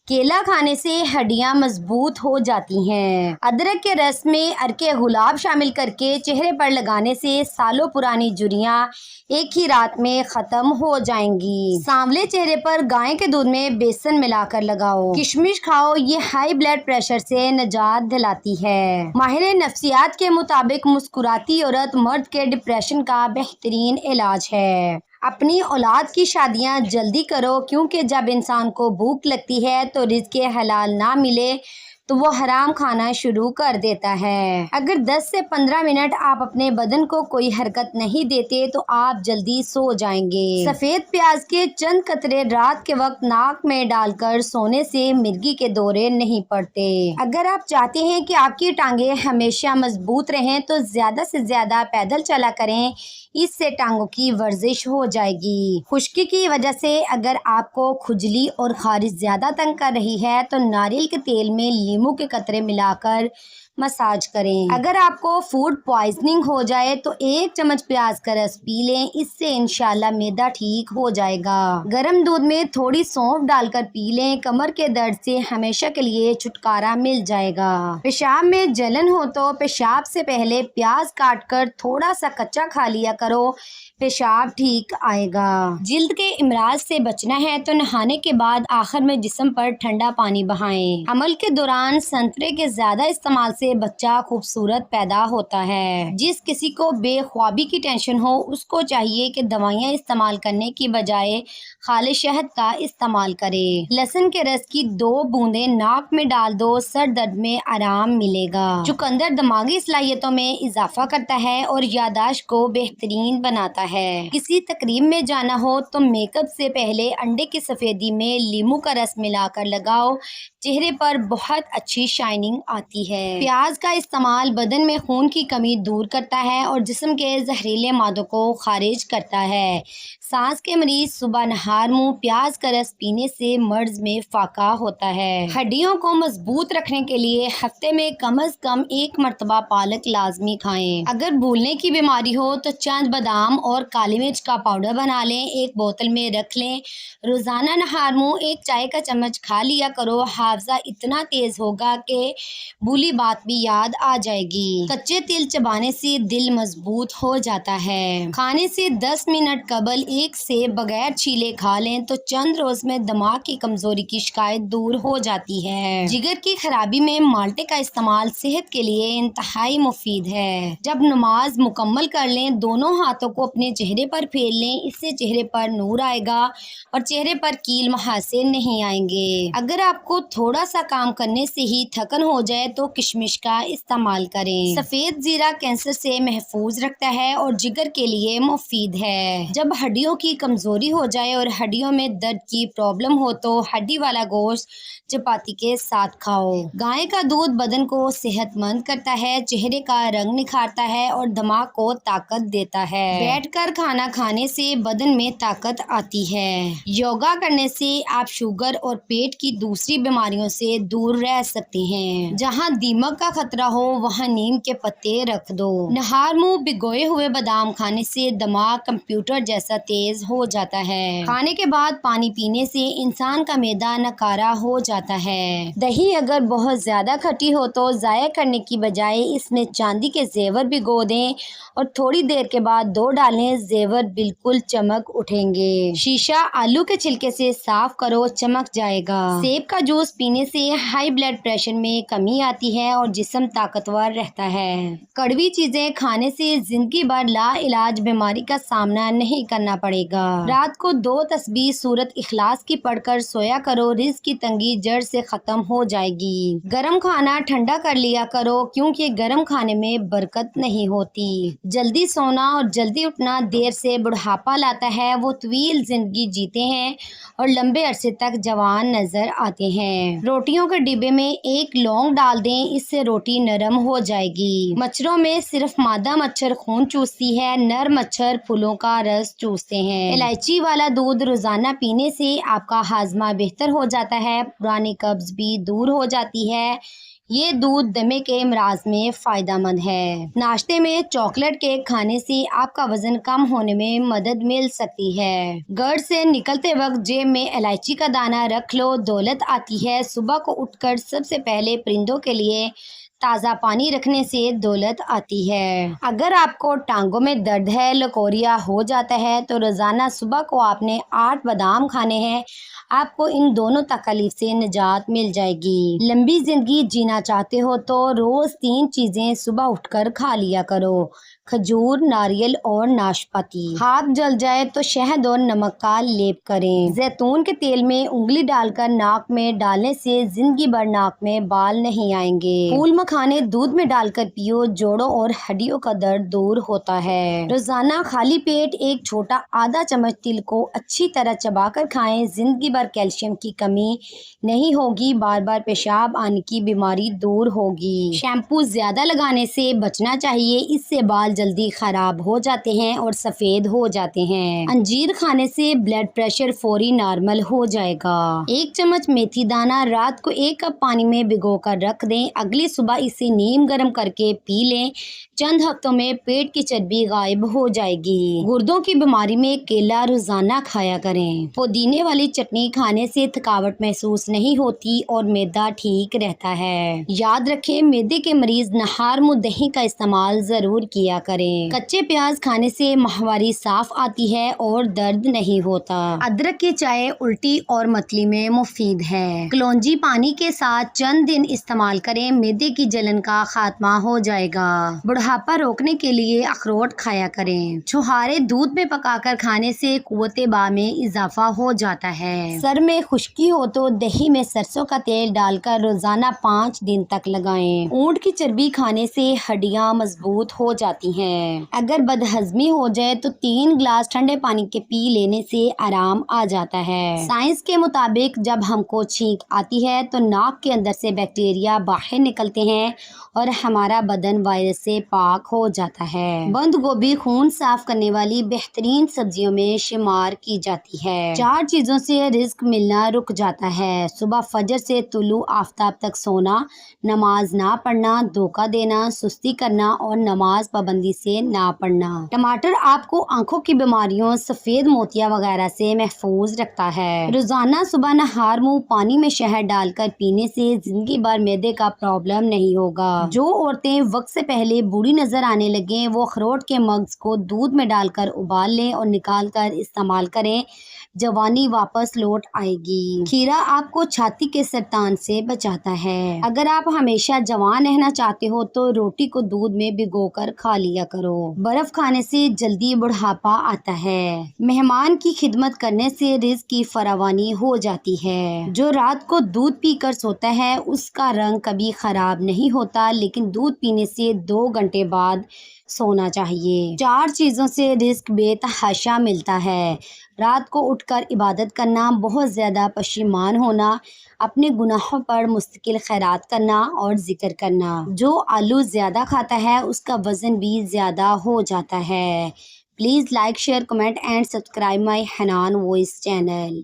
کیلا کھانے سے ہڈیاں مضبوط ہو جاتی ہیں۔ ادرک کے رس میں عرق گلاب شامل کر کے چہرے پر لگانے سے سالوں پرانی جھریاں ایک ہی رات میں ختم ہو جائیں گی۔ سانولے چہرے پر گائے کے دودھ میں بیسن ملا کر لگاؤ۔ کشمش کھاؤ، یہ ہائی بلڈ پریشر سے نجات دلاتی ہے۔ ماہر نفسیات کے مطابق مسکراتی عورت مرد کے ڈپریشن کا بہترین علاج ہے۔ اپنی اولاد کی شادیاں جلدی کرو، کیونکہ جب انسان کو بھوک لگتی ہے تو رزق حلال نہ ملے تو وہ حرام کھانا شروع کر دیتا ہے۔ اگر 10 سے 15 منٹ آپ اپنے بدن کو کوئی حرکت نہیں دیتے تو آپ جلدی سو جائیں گے۔ سفید پیاز کے چند قطرے رات کے وقت ناک میں ڈال کر سونے سے مرگی کے دورے نہیں پڑتے۔ اگر آپ چاہتے ہیں کہ آپ کی ٹانگیں ہمیشہ مضبوط رہیں تو زیادہ سے زیادہ پیدل چلا کریں، اس سے ٹانگوں کی ورزش ہو جائے گی۔ خشکی کی وجہ سے اگر آپ کو کھجلی اور خارش زیادہ تنگ کر رہی ہے تو ناریل کے تیل میں لیموں کے قطرے ملا کر مساج کریں۔ اگر آپ کو فوڈ پوائزننگ ہو جائے تو 1 چمچ پیاز کا رس پی لیں، اس سے انشاءاللہ معدہ ٹھیک ہو جائے گا۔ گرم دودھ میں تھوڑی سونف ڈال کر پی لیں، کمر کے درد سے ہمیشہ کے لیے چھٹکارا مل جائے گا۔ پیشاب میں جلن ہو تو پیشاب سے پہلے پیاز کاٹ کر تھوڑا سا کچا کھا لیا کرو، پیشاب ٹھیک آئے گا۔ جلد کے امراض سے بچنا ہے تو نہانے کے بعد آخر میں جسم پر ٹھنڈا پانی بہائیں۔ حمل کے دوران سنترے کے زیادہ استعمال سے بچہ خوبصورت پیدا ہوتا ہے۔ جس کسی کو بے خوابی کی ٹینشن ہو، اس کو چاہیے کہ دوائیاں استعمال کرنے کی بجائے خالص شہد کا استعمال کرے۔ لہسن کے رس کی 2 بوندیں ناک میں ڈال دو، سر درد میں آرام ملے گا۔ چقندر دماغی صلاحیتوں میں اضافہ کرتا ہے اور یادداشت کو بہترین بناتا ہے۔ کسی تقریب میں جانا ہو تو میک اپ سے پہلے انڈے کی سفیدی میں لیموں کا رس ملا کر لگاؤ، چہرے پر بہت اچھی شائننگ آتی ہے۔ پیاز کا استعمال بدن میں خون کی کمی دور کرتا ہے اور جسم کے زہریلے مادوں کو خارج کرتا ہے۔ سانس کے مریض صبح نہار منہ پیاز کا رس پینے سے مرض میں فاقہ ہوتا ہے۔ ہڈیوں کو مضبوط رکھنے کے لیے ہفتے میں کم از کم 1 مرتبہ پالک لازمی کھائیں۔ اگر بھولنے کی بیماری ہو تو چند بادام اور کالی مرچ کا پاؤڈر بنا لیں، ایک بوتل میں رکھ لیں، روزانہ نہار منہ 1 چائے کا چمچ کھا لیا کرو، حافظہ اتنا تیز ہوگا کہ بھولی بات بھی یاد آ جائے گی۔ کچے تل چبانے سے دل مضبوط ہو جاتا ہے۔ کھانے سے 10 منٹ قبل 1 سیب بغیر چھیلے کھا لیں تو چند روز میں دماغ کی کمزوری کی شکایت دور ہو جاتی ہے۔ جگر کی خرابی میں مالٹے کا استعمال صحت کے لیے انتہائی مفید ہے۔ جب نماز مکمل کر لیں، دونوں ہاتھوں کو اپنے چہرے پر پھیر لیں، اس سے چہرے پر نور آئے گا اور چہرے پر کیل محاسے نہیں آئیں گے۔ اگر آپ کو تھوڑا سا کام کرنے سے ہی تھکن ہو جائے تو کشمش کا استعمال کریں۔ سفید زیرہ کینسر سے محفوظ رکھتا ہے اور جگر کے لیے مفید ہے۔ جب ہڈیوں کی کمزوری ہو جائے اور ہڈیوں میں درد کی پرابلم ہو تو ہڈی والا گوشت چپاتی کے ساتھ کھاؤ۔ گائے کا دودھ بدن کو صحت مند کرتا ہے، چہرے کا رنگ نکھارتا ہے اور دماغ کو طاقت دیتا ہے۔ بیٹھ کر کھانا کھانے سے بدن میں طاقت آتی ہے۔ یوگا کرنے سے آپ شوگر اور پیٹ کی دوسری بیماریوں سے دور رہ سکتے ہیں۔ جہاں دیمک کا خطرہ ہو وہاں نیم کے پتے رکھ دو۔ نہار منہ بھگوئے ہوئے بادام کھانے سے دماغ کمپیوٹر جیسا تیز ہو جاتا ہے۔ کھانے کے بعد پانی پینے سے انسان کا معدہ نکارا ہو جاتا ہے۔ دہی اگر بہت زیادہ کھٹی ہو تو ضائع کرنے کی بجائے اس میں چاندی کے زیور بھگو دیں اور تھوڑی دیر کے بعد دو ڈالیں، زیور بالکل چمک اٹھیں گے۔ شیشہ آلو کے چھلکے سے صاف کرو، چمک جائے گا۔ سیب کا جوس پینے سے ہائی بلڈ پریشر میں کمی آتی ہے اور جسم طاقتور رہتا ہے۔ کڑوی چیزیں کھانے سے زندگی بھر لا علاج بیماری کا سامنا نہیں کرنا پڑے گا۔ رات کو 2 تسبیح سورۃ اخلاص کی پڑھ کر سویا کرو، رزق کی تنگی جڑ سے ختم ہو جائے گی۔ گرم کھانا ٹھنڈا کر لیا کرو، کیونکہ گرم کھانے میں برکت نہیں ہوتی۔ جلدی سونا اور جلدی اٹھنا دیر سے بڑھاپا لاتا ہے۔ وہ طویل زندگی جیتے ہیں اور لمبے عرصے تک جوان نظر آتے ہیں۔ روٹیوں کے ڈبے میں 1 لونگ ڈال دیں، اس سے روٹی نرم ہو جائے گی۔ مچھروں میں صرف مادہ مچھر خون چوستی ہے، نر مچھر پھولوں کا رس چوستے سکتے ہیں۔ الائچی والا دودھ روزانہ پینے سے آپ کا ہاضمہ بہتر ہو جاتا ہے، پرانی قبض بھی دور ہو جاتی ہے۔ یہ دودھ دمے کے امراض میں فائدہ مند ہے۔ ناشتے میں چاکلیٹ کیک کھانے سے آپ کا وزن کم ہونے میں مدد مل سکتی ہے۔ گھر سے نکلتے وقت جیب میں الائچی کا دانہ رکھ لو، دولت آتی ہے۔ صبح کو اٹھ کر سب سے پہلے پرندوں کے لیے تازہ پانی رکھنے سے دولت آتی ہے۔ اگر آپ کو ٹانگوں میں درد ہے، لکوریا ہو جاتا ہے، تو روزانہ صبح کو آپ نے 8 بادام کھانے ہیں۔ آپ کو ان دونوں تکلیف سے نجات مل جائے گی۔ لمبی زندگی جینا چاہتے ہو تو روز 3 چیزیں صبح اٹھ کر کھا لیا کرو: کھجور، ناریل اور ناشپاتی۔ ہاتھ جل جائے تو شہد اور نمک کا لیپ کریں۔ زیتون کے تیل میں انگلی ڈال کر ناک میں ڈالنے سے زندگی بھر ناک میں بال نہیں آئیں گے۔ پھول مکھانے دودھ میں ڈال کر پیو، جوڑوں اور ہڈیوں کا درد دور ہوتا ہے۔ روزانہ خالی پیٹ ایک چھوٹا آدھا چمچ تل کو اچھی طرح چبا کر کھائیں، زندگی بھر کیلشیم کی کمی نہیں ہوگی، بار بار پیشاب آنے کی بیماری دور ہوگی۔ شیمپو زیادہ لگانے سے بچنا چاہیے، اس سے بال جلدی خراب ہو جاتے ہیں اور سفید ہو جاتے ہیں۔ انجیر کھانے سے بلڈ پریشر فوری نارمل ہو جائے گا۔ 1 چمچ میتھی دانہ رات کو 1 کپ پانی میں بھگو کر رکھ دیں، اگلی صبح اسے نیم گرم کر کے پی لیں۔ چند ہفتوں میں پیٹ کی چربی غائب ہو جائے گی۔ گردوں کی بیماری میں کیلا روزانہ کھایا کریں۔ پودینے والی چٹنی کھانے سے تھکاوٹ محسوس نہیں ہوتی اور معدہ ٹھیک رہتا ہے۔ یاد رکھیں، معدے کے مریض نہار منہ دہی کا استعمال ضرور کیا کریں۔ کچے پیاز کھانے سے ماہواری صاف آتی ہے اور درد نہیں ہوتا۔ ادرک کی چائے الٹی اور متلی میں مفید ہے۔ کلونجی پانی کے ساتھ چند دن استعمال کریں، معدے کی جلن کا خاتمہ ہو جائے گا۔ بڑھاپا روکنے کے لیے اخروٹ کھایا کریں۔ چھہارے دودھ میں پکا کر کھانے سے قوت باہ میں اضافہ ہو جاتا ہے۔ سر میں خشکی ہو تو دہی میں سرسوں کا تیل ڈال کر روزانہ 5 دن تک لگائیں۔ اونٹ کی چربی کھانے سے ہڈیاں مضبوط ہو جاتی ہیں۔ اگر بدہضمی ہو جائے تو 3 گلاس ٹھنڈے پانی کے پی لینے سے آرام آ جاتا ہے۔ سائنس کے مطابق جب ہم کو چھینک آتی ہے تو ناک کے اندر سے بیکٹیریا باہر نکلتے ہیں اور ہمارا بدن وائرس سے پاک ہو جاتا ہے۔ بند گوبھی خون صاف کرنے والی بہترین سبزیوں میں شمار کی جاتی ہے۔ 4 چیزوں سے رزق ملنا رک جاتا ہے: صبح فجر سے طلوع آفتاب تک سونا، نماز نہ پڑھنا، دھوکہ دینا، سستی کرنا اور نماز پابندی سے نہ پڑھنا۔ ٹماٹر آپ کو آنکھوں کی بیماریوں، سفید موتیاں وغیرہ سے محفوظ رکھتا ہے۔ روزانہ صبح نہار منہ پانی میں شہد ڈال کر پینے سے زندگی بھر معدے کا پرابلم نہیں ہوگا۔ جو عورتیں وقت سے پہلے بوڑھی نظر آنے لگیں، وہ اخروٹ کے مغز کو دودھ میں ڈال کر ابال لیں اور نکال کر استعمال کریں، جوانی واپس لوٹ آئے گی۔ کھیرا آپ کو چھاتی کے سرطان سے بچاتا ہے۔ اگر آپ ہمیشہ جوان رہنا چاہتے ہو تو روٹی کو دودھ میں بھگو کر کھا لیا کرو۔ برف کھانے سے جلدی بڑھاپا آتا ہے۔ مہمان کی خدمت کرنے سے رزق کی فراوانی ہو جاتی ہے۔ جو رات کو دودھ پی کر سوتا ہے اس کا رنگ کبھی خراب نہیں ہوتا، لیکن دودھ پینے سے 2 گھنٹے بعد سونا چاہیے۔ 4 چیزوں سے رزق بے تحاشا ملتا ہے: رات کو اٹھ کر عبادت کرنا، بہت زیادہ پشیمان ہونا، اپنے گناہوں پر مستقل خیرات کرنا اور ذکر کرنا۔ جو آلو زیادہ کھاتا ہے اس کا وزن بھی زیادہ ہو جاتا ہے۔ Please like, share, comment and subscribe my Hanan voice channel.